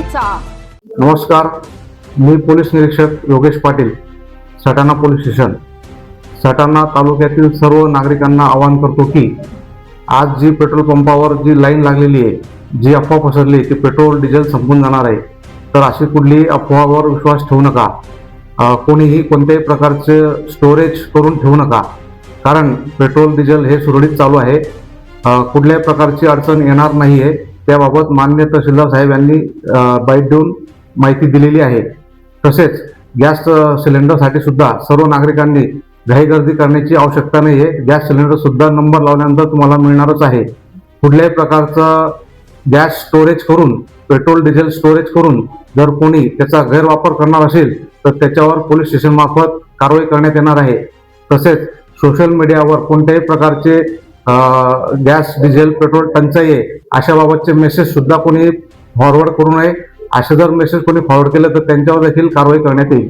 करायचा। नमस्कार, मी पोलीस निरीक्षक योगेश पाटील, सटाणा पोलीस स्टेशन। सटाणा तालुक्यातील सर्व नागरिकांना आवाहन करतो की आज जी पेट्रोल पंपावर जी लाईन लागलेली आहे, जी अफवा पसरली की पेट्रोल डिझेल संपून जाणार आहे, तर अशी कुठलीही अफवावर विश्वास ठेवू नका। कोणीही कोणत्याही प्रकारचे स्टोरेज करून ठेवू नका, कारण पेट्रोल डिझेल हे सुरळीत चालू आहे। कुठल्याही प्रकारची अडचण येणार नाही आहे, त्याबाबत माननीय तहसीलदार साहेब यांनी बाईट देऊन माहिती दिलेली आहे। तसेच गॅस सिलेंडरसाठी सुद्धा सर्व नागरिकांनी घाईगर्दी करण्याची आवश्यकता नाही आहे। गॅस सिलेंडर सुद्धा नंबर लावल्यानंतर तुम्हाला मिळणारच आहे। कुठल्याही प्रकारचं गॅस स्टोरेज करून, पेट्रोल डिझेल स्टोरेज करून जर कोणी त्याचा गैरवापर करणार असेल तर त्याच्यावर पोलीस स्टेशन मार्फत कारवाई करण्यात येणार आहे। तसेच सोशल मीडियावर कोणत्याही प्रकारचे गॅस डिझेल पेट्रोल टंचाई आहे अशा बाबतचे मेसेज सुद्धा कोणी फॉरवर्ड करू नये। असे जर मेसेज कोणी फॉरवर्ड केले तर त्यांच्यावर देखील कारवाई करण्यात येईल।